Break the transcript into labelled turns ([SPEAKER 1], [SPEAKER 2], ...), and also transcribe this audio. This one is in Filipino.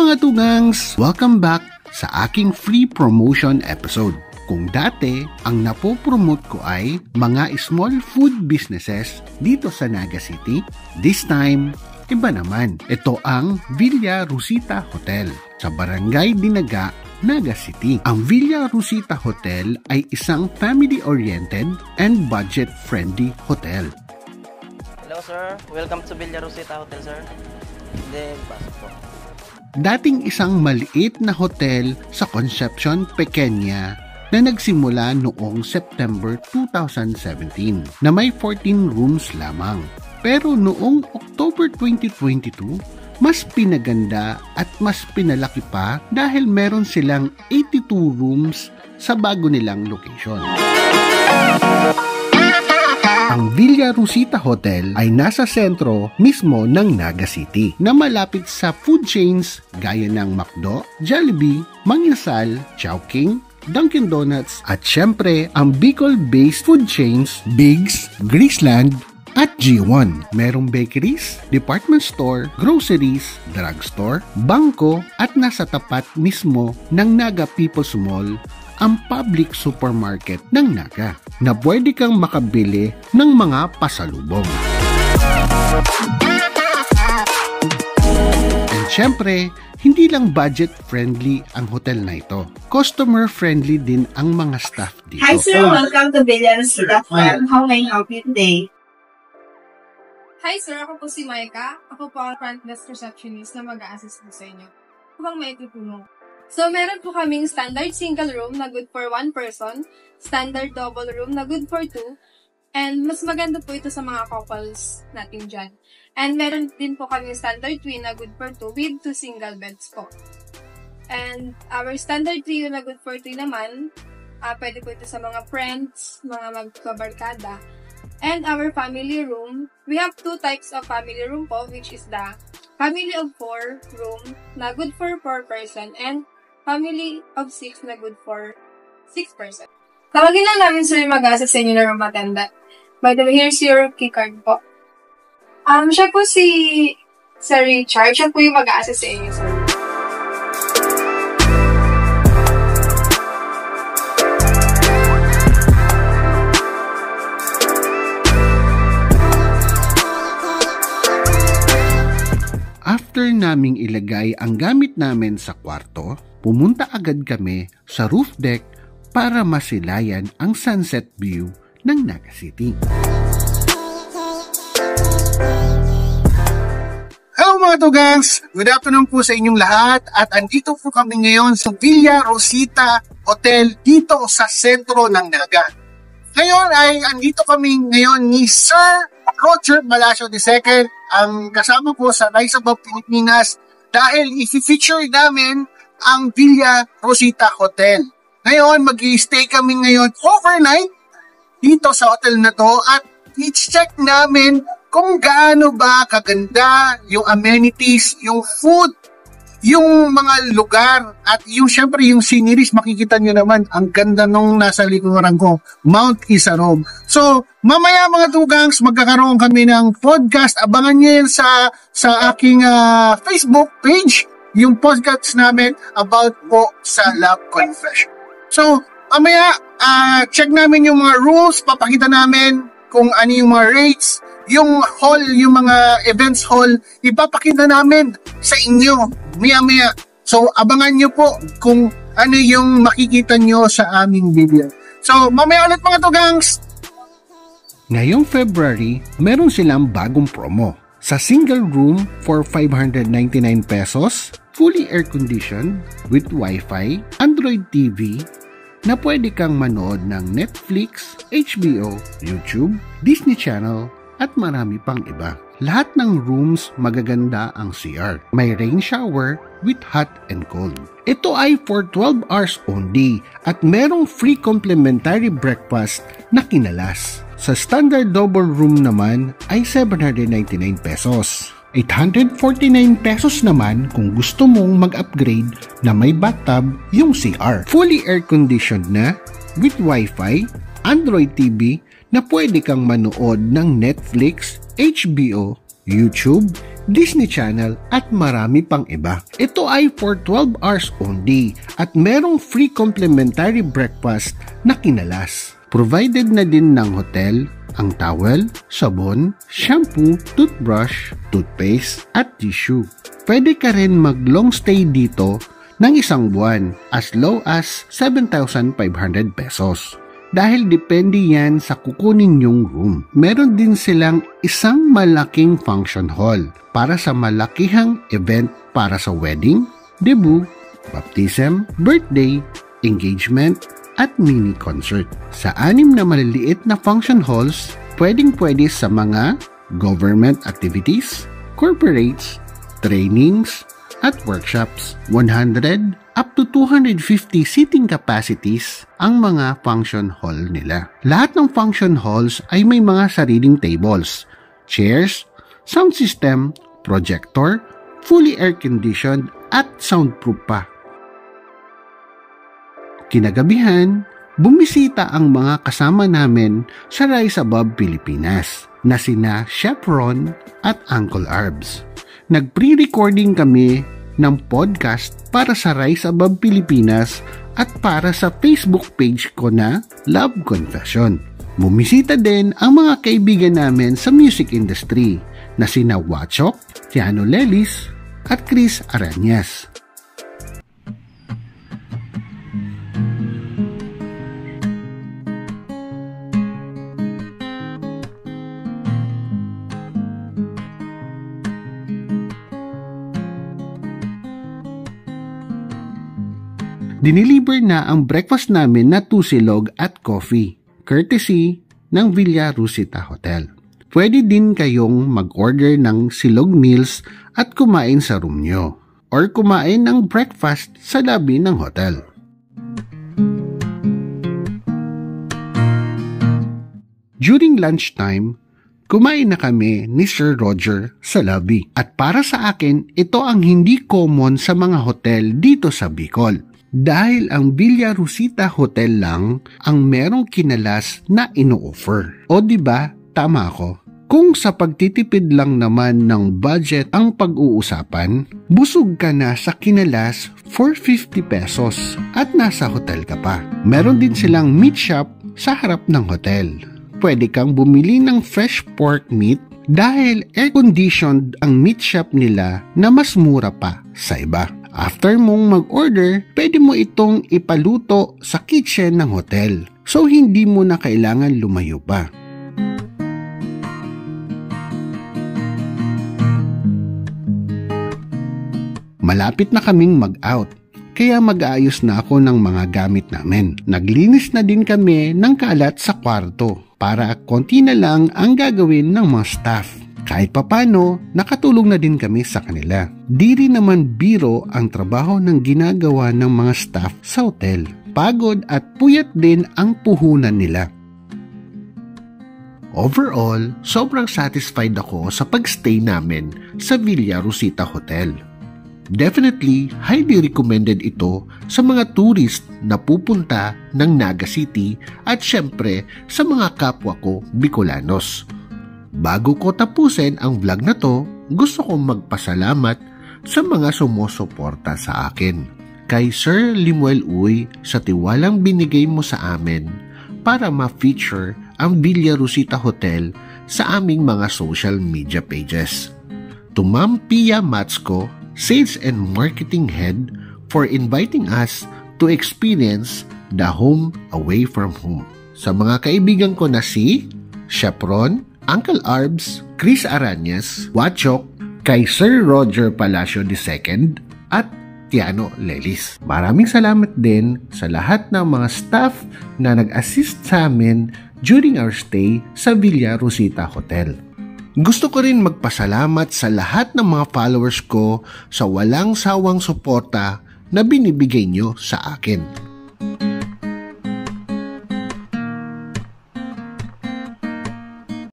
[SPEAKER 1] mga tugangs! Welcome back sa aking free promotion episode. Kung dati, ang napopromote ko ay mga small food businesses dito sa Naga City, this time, iba naman. Ito ang Villa Rosita Hotel sa Barangay Dinaga, Naga City. Ang Villa Rosita Hotel ay isang family-oriented and budget-friendly hotel.
[SPEAKER 2] Hello sir, welcome to Villa Rosita Hotel sir. Then, pasok po.
[SPEAKER 1] Dating isang maliit na hotel sa Concepcion, Pequeña na nagsimula noong September 2017 na may 14 rooms lamang. Pero noong October 2022, mas pinaganda at mas pinalaki pa dahil meron silang 82 rooms sa bago nilang location. Ang Villa Rosita Hotel ay nasa sentro mismo ng Naga City na malapit sa food chains gaya ng McDo, Jollibee, Mang Inasal, Chowking, Dunkin Donuts at syempre ang Bicol-based food chains Bigs, Graceland at G1. Merong bakeries, department store, groceries, drugstore, bangko at nasa tapat mismo ng Naga People's Mall ang public supermarket ng Naga na pwede kang makabili ng mga pasalubong. And syempre, hindi lang budget-friendly ang hotel na ito. Customer-friendly din ang mga staff dito.
[SPEAKER 3] Hi sir, welcome to Villa Rosita Hotel. How may I help you today?
[SPEAKER 4] Hi sir, ako po si Maika. Ako po ang front desk receptionist na mag-a-assist po sa inyo. Kung may tutulong. So, meron po kaming standard single room na good for 1 person, standard double room na good for 2, and mas maganda po ito sa mga couples natin dyan. And meron din po kaming standard twin na good for 2 with 2 single beds po. And our standard trio na good for 3 naman, pwede po ito sa mga friends, mga magkabarkada. And our family room, we have 2 types of family room po, which is the family of 4 room na good for 4 person and family of 6 na good for 6 person. Tawagin lang namin sir yung mag-assist sa inyo na room attendant. By the way, here's your key card po. Siya po si Sir Richard. Siya po yung mag-assist sa inyo, sir.
[SPEAKER 1] After naming ilagay ang gamit namin sa kwarto, pumunta agad kami sa roof deck para masilayan ang sunset view ng Naga City.
[SPEAKER 5] Hello mga tugangs! Good afternoon po sa inyong lahat at andito po kami ngayon sa Villa Rosita Hotel dito sa sentro ng Naga. Ngayon ay andito kami ngayon ni Sir Roger Malacio II, ang kasama po sa Rise Above Pilipinas dahil i-feature namin ang Villa Rosita Hotel. Ngayon, mag-i-stay kami ngayon overnight dito sa hotel na to at i-check namin kung gaano ba kaganda yung amenities, yung food, yung mga lugar at yung syempre yung sceneries. Makikita nyo naman ang ganda nung nasa likuran ko, Mount Isarob. So, mamaya mga tugangs, magkakaroon kami ng podcast. Abangan nyo yun sa aking Facebook page, yung podcast namin about po sa Love Confession. So, mamaya, check namin yung mga rules, papakita namin kung ano yung mga rates, yung hall, yung mga events hall, ipapakita namin sa inyo, maya-maya. So, abangan nyo po kung ano yung makikita nyo sa aming video. So, mamaya ulit mga tugangs!
[SPEAKER 1] Ngayong February, meron silang bagong promo. Sa single room for 599 pesos, fully air-conditioned with Wi-Fi, Android TV, na pwede kang manood ng Netflix, HBO, YouTube, Disney Channel, at marami pang iba. Lahat ng rooms magaganda ang CR. May rain shower with hot and cold. Ito ay for 12 hours only at merong free complimentary breakfast na kinalas. Sa standard double room naman ay 799 pesos. 849 pesos naman kung gusto mong mag-upgrade na may bathtub yung CR. Fully air-conditioned na with Wi-Fi, Android TV na pwede kang manood ng Netflix, HBO, YouTube, Disney Channel at marami pang iba. Ito ay for 12 hours only at merong free complimentary breakfast na kinalas. Provided na din ng hotel ang towel, sabon, shampoo, toothbrush, toothpaste at tissue. Pwede ka rin mag-long stay dito ng 1 buwan as low as 7,500 pesos. Dahil depende yan sa kukunin yung room. Meron din silang isang malaking function hall para sa malakihang event para sa wedding, debut, baptism, birthday, engagement, at mini concert. Sa 6 na maliliit na function halls, pwedeng-pwede sa mga government activities, corporates, trainings, at workshops. 100 up to 250 seating capacities ang mga function hall nila. Lahat ng function halls ay may mga sariling tables, chairs, sound system, projector, fully air-conditioned at soundproof pa. Kinagabihan, bumisita ang mga kasama namin sa Rise Above Pilipinas na sina Chef Ron at Uncle Arbs. Nag-pre-recording kami ng podcast para sa Rise Above Pilipinas at para sa Facebook page ko na Love Confession. Bumisita din ang mga kaibigan namin sa music industry na sina Wachok, Tiano Lelis at Chris Aranyas. Diniliver na ang breakfast namin na tusilog at coffee, courtesy ng Villa Rosita Hotel. Pwede din kayong mag-order ng silog meals at kumain sa room nyo, or kumain ng breakfast sa lobby ng hotel. During lunchtime, kumain na kami ni Sir Roger sa lobby. At para sa akin, ito ang hindi common sa mga hotel dito sa Bicol. Dahil ang Villa Rosita Hotel lang ang merong kinalas na ino-offer. O diba, tama ako? Kung sa pagtitipid lang naman ng budget ang pag-uusapan, busog ka na sa kinalas for 50 pesos at nasa hotel ka pa. Meron din silang meat shop sa harap ng hotel. Pwede kang bumili ng fresh pork meat dahil air-conditioned ang meat shop nila na mas mura pa sa iba. After mong mag-order, pwede mo itong ipaluto sa kitchen ng hotel. So, hindi mo na kailangan lumayo pa. Malapit na kaming mag-out, kaya mag-aayos na ako ng mga gamit namin. Naglinis na din kami ng kalat sa kwarto para konti na lang ang gagawin ng mga staff. Kahit papano, nakatulong na din kami sa kanila. Di rin naman biro ang trabaho ng ginagawa ng mga staff sa hotel. Pagod at puyat din ang puhunan nila. Overall, sobrang satisfied ako sa pagstay namin sa Villa Rosita Hotel. Definitely, highly recommended ito sa mga tourist na pupunta ng Naga City at syempre sa mga kapwa ko Bicolanos. Bago ko tapusin ang vlog na to, gusto kong magpasalamat sa mga sumusuporta sa akin. Kay Sir Limuel Uy sa tiwalang binigay mo sa amin para ma-feature ang Villa Rosita Hotel sa aming mga social media pages. To Ma'am Pia Matzko, Sales and Marketing Head, for inviting us to experience the home away from home. Sa mga kaibigan ko na si Chef Ron, Uncle Arbs, Chris Aranyas, Wachok, kay Sir Roger Palacio II, at Tiano Lelis. Maraming salamat din sa lahat ng mga staff na nag-assist sa amin during our stay sa Villa Rosita Hotel. Gusto ko rin magpasalamat sa lahat ng mga followers ko sa walang sawang suporta na binibigay nyo sa akin.